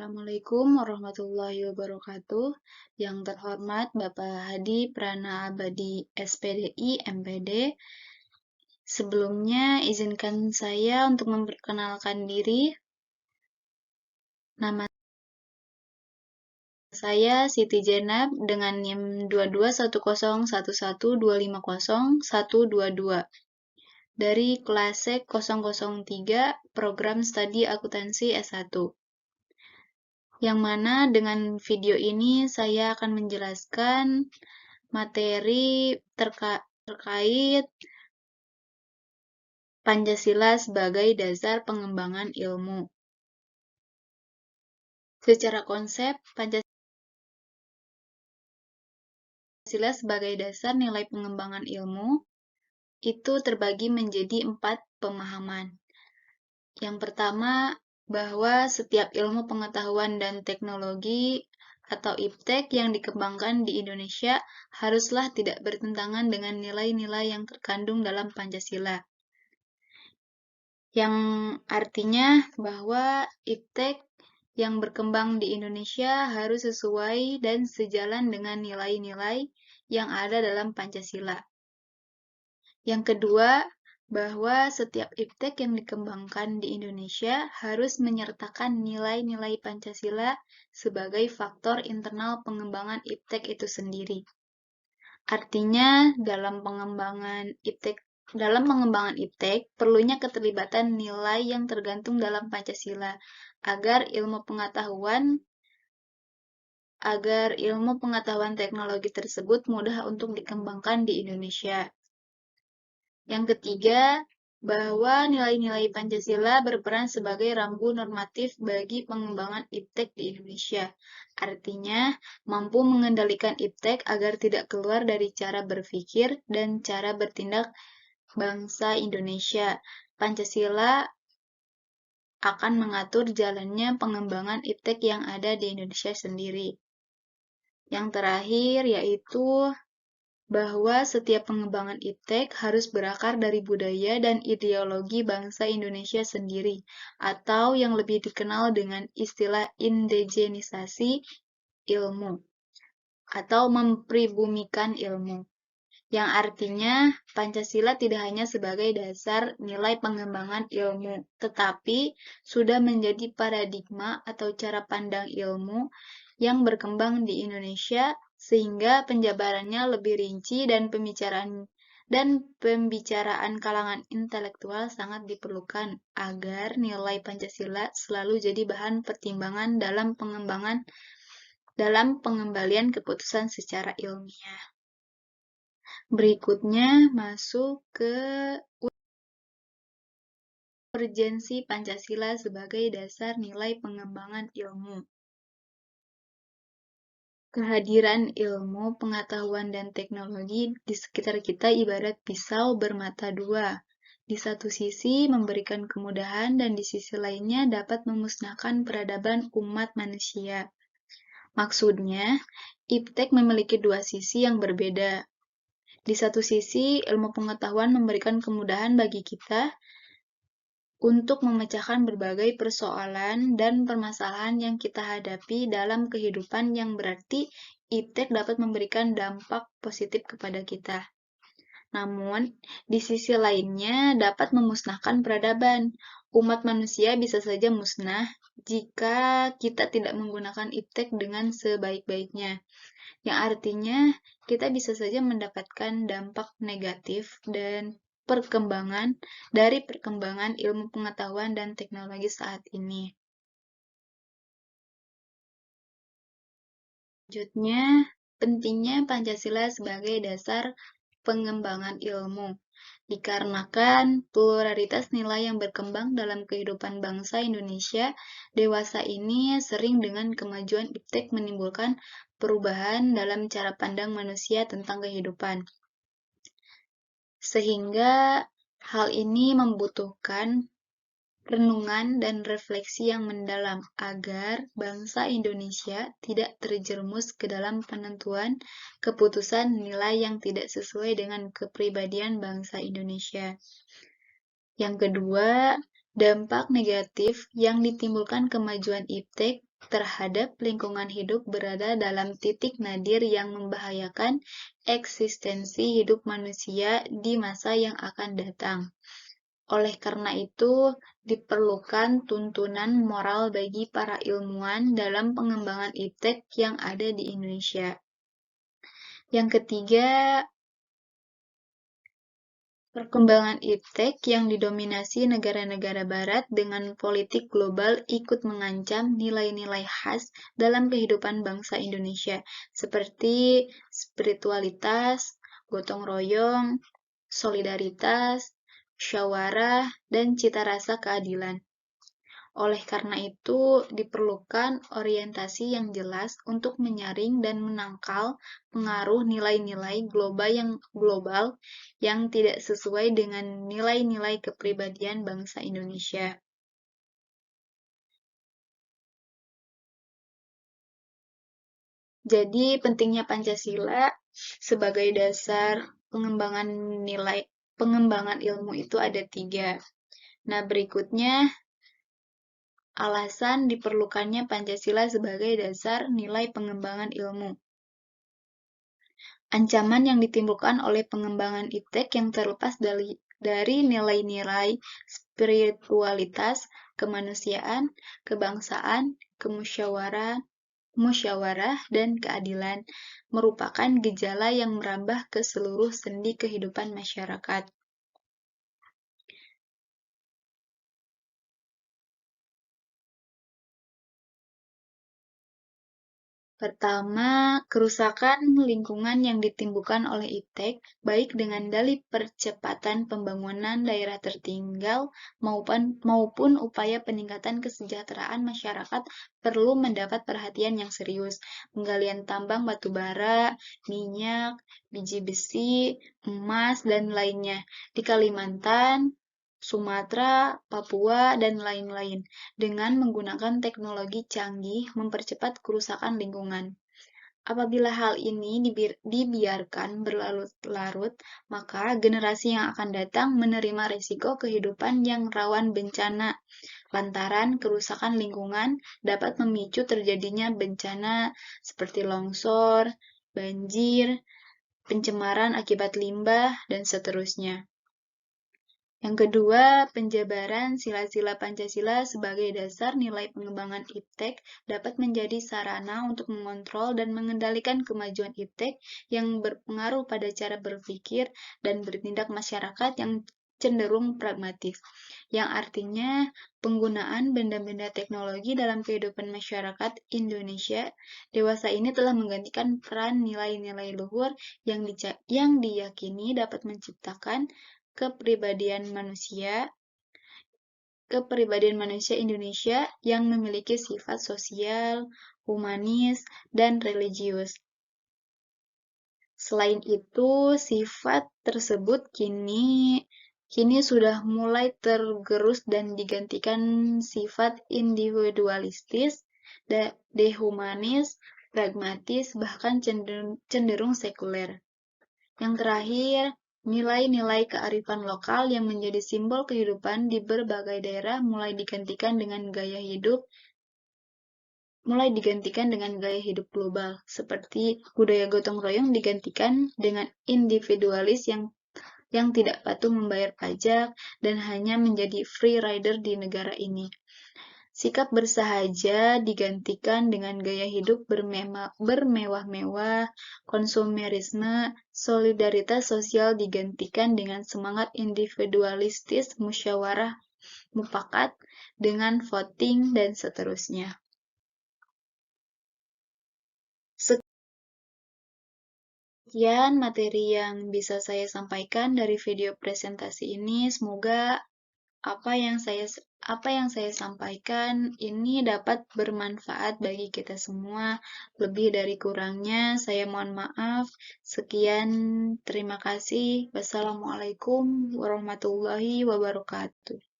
Assalamualaikum warahmatullahi wabarakatuh. Yang terhormat Bapak Hadi Prana Abadi SPDI MPD. Sebelumnya izinkan saya untuk memperkenalkan diri. Nama saya Siti Jenab dengan NIM 221011250122 dari Klasek 003 Program Studi Akuntansi S1. Yang mana dengan video ini saya akan menjelaskan materi terkait Pancasila sebagai dasar pengembangan ilmu. Secara konsep, Pancasila sebagai dasar nilai pengembangan ilmu itu terbagi menjadi 4 pemahaman. Yang pertama, bahwa setiap ilmu pengetahuan dan teknologi atau iptek yang dikembangkan di Indonesia haruslah tidak bertentangan dengan nilai-nilai yang terkandung dalam Pancasila. Yang artinya bahwa iptek yang berkembang di Indonesia harus sesuai dan sejalan dengan nilai-nilai yang ada dalam Pancasila. Yang kedua, bahwa setiap iptek yang dikembangkan di Indonesia harus menyertakan nilai-nilai Pancasila sebagai faktor internal pengembangan iptek itu sendiri. Artinya, dalam pengembangan iptek perlunya keterlibatan nilai yang tergantung dalam Pancasila agar ilmu pengetahuan teknologi tersebut mudah untuk dikembangkan di Indonesia. Yang ketiga, bahwa nilai-nilai Pancasila berperan sebagai rambu normatif bagi pengembangan iptek di Indonesia. Artinya, mampu mengendalikan iptek agar tidak keluar dari cara berpikir dan cara bertindak bangsa Indonesia. Pancasila akan mengatur jalannya pengembangan iptek yang ada di Indonesia sendiri. Yang terakhir yaitu bahwa setiap pengembangan iptek harus berakar dari budaya dan ideologi bangsa Indonesia sendiri, atau yang lebih dikenal dengan istilah indigenisasi ilmu, atau mempribumikan ilmu, yang artinya Pancasila tidak hanya sebagai dasar nilai pengembangan ilmu, tetapi sudah menjadi paradigma atau cara pandang ilmu yang berkembang di Indonesia sehingga penjabarannya lebih rinci dan pembicaraan kalangan intelektual sangat diperlukan agar nilai Pancasila selalu jadi bahan pertimbangan dalam pengembalian keputusan secara ilmiah. Berikutnya masuk ke urgensi Pancasila sebagai dasar nilai pengembangan ilmu. Kehadiran ilmu, pengetahuan, dan teknologi di sekitar kita ibarat pisau bermata dua. Di satu sisi memberikan kemudahan dan di sisi lainnya dapat memusnahkan peradaban umat manusia. Maksudnya, iptek memiliki dua sisi yang berbeda. Di satu sisi, ilmu pengetahuan memberikan kemudahan bagi kita untuk memecahkan berbagai persoalan dan permasalahan yang kita hadapi dalam kehidupan yang berarti iptek dapat memberikan dampak positif kepada kita. Namun, di sisi lainnya dapat memusnahkan peradaban. Umat manusia bisa saja musnah jika kita tidak menggunakan iptek dengan sebaik-baiknya. Yang artinya, kita bisa saja mendapatkan dampak negatif dari perkembangan ilmu pengetahuan dan teknologi saat ini. Selanjutnya, pentingnya Pancasila sebagai dasar pengembangan ilmu. Dikarenakan pluralitas nilai yang berkembang dalam kehidupan bangsa Indonesia dewasa ini sering dengan kemajuan iptek menimbulkan perubahan dalam cara pandang manusia tentang kehidupan. Sehingga hal ini membutuhkan renungan dan refleksi yang mendalam agar bangsa Indonesia tidak terjerumus ke dalam penentuan keputusan nilai yang tidak sesuai dengan kepribadian bangsa Indonesia. Yang kedua, Dampak negatif yang ditimbulkan kemajuan iptek terhadap lingkungan hidup berada dalam titik nadir yang membahayakan eksistensi hidup manusia di masa yang akan datang. Oleh karena itu, diperlukan tuntunan moral bagi para ilmuwan dalam pengembangan iptek yang ada di Indonesia. Yang ketiga, perkembangan iptek yang didominasi negara-negara barat dengan politik global ikut mengancam nilai-nilai khas dalam kehidupan bangsa Indonesia, seperti spiritualitas, gotong royong, solidaritas, musyawarah, dan cita rasa keadilan. Oleh karena itu, diperlukan orientasi yang jelas untuk menyaring dan menangkal pengaruh nilai-nilai global yang tidak sesuai dengan nilai-nilai kepribadian bangsa Indonesia. Jadi, pentingnya Pancasila sebagai dasar pengembangan ilmu itu ada 3. Nah, berikutnya alasan diperlukannya Pancasila sebagai dasar nilai pengembangan ilmu. Ancaman yang ditimbulkan oleh pengembangan iptek yang terlepas dari nilai-nilai spiritualitas, kemanusiaan, kebangsaan, musyawarah, dan keadilan merupakan gejala yang merambah ke seluruh sendi kehidupan masyarakat. Pertama, kerusakan lingkungan yang ditimbulkan oleh iptek, baik dengan dalih percepatan pembangunan daerah tertinggal maupun upaya peningkatan kesejahteraan masyarakat perlu mendapat perhatian yang serius. Penggalian tambang batu bara, minyak, biji besi, emas, dan lainnya di Kalimantan, Sumatera, Papua, dan lain-lain, dengan menggunakan teknologi canggih mempercepat kerusakan lingkungan. Apabila hal ini dibiarkan berlarut-larut, maka generasi yang akan datang menerima risiko kehidupan yang rawan bencana, lantaran kerusakan lingkungan dapat memicu terjadinya bencana seperti longsor, banjir, pencemaran akibat limbah, dan seterusnya. Yang kedua, penjabaran sila-sila Pancasila sebagai dasar nilai pengembangan iptek dapat menjadi sarana untuk mengontrol dan mengendalikan kemajuan iptek yang berpengaruh pada cara berpikir dan bertindak masyarakat yang cenderung pragmatis, yang artinya penggunaan benda-benda teknologi dalam kehidupan masyarakat Indonesia dewasa ini telah menggantikan peran nilai-nilai luhur yang diyakini dapat menciptakan kepribadian manusia Indonesia yang memiliki sifat sosial, humanis, dan religius. Selain itu, sifat tersebut kini sudah mulai tergerus dan digantikan sifat individualistis, dehumanis, pragmatis, bahkan cenderung sekuler. Yang terakhir, nilai-nilai kearifan lokal yang menjadi simbol kehidupan di berbagai daerah mulai digantikan dengan gaya hidup global, seperti budaya gotong royong digantikan dengan individualis yang tidak patuh membayar pajak dan hanya menjadi free rider di negara ini. Sikap bersahaja digantikan dengan gaya hidup bermewah-mewah, konsumerisme, solidaritas sosial digantikan dengan semangat individualistis, musyawarah mufakat dengan voting, dan seterusnya. Sekian materi yang bisa saya sampaikan dari video presentasi ini. Semoga apa yang saya sampaikan ini dapat bermanfaat bagi kita semua. Lebih dari kurangnya, saya mohon maaf. Sekian, terima kasih. Wassalamualaikum warahmatullahi wabarakatuh.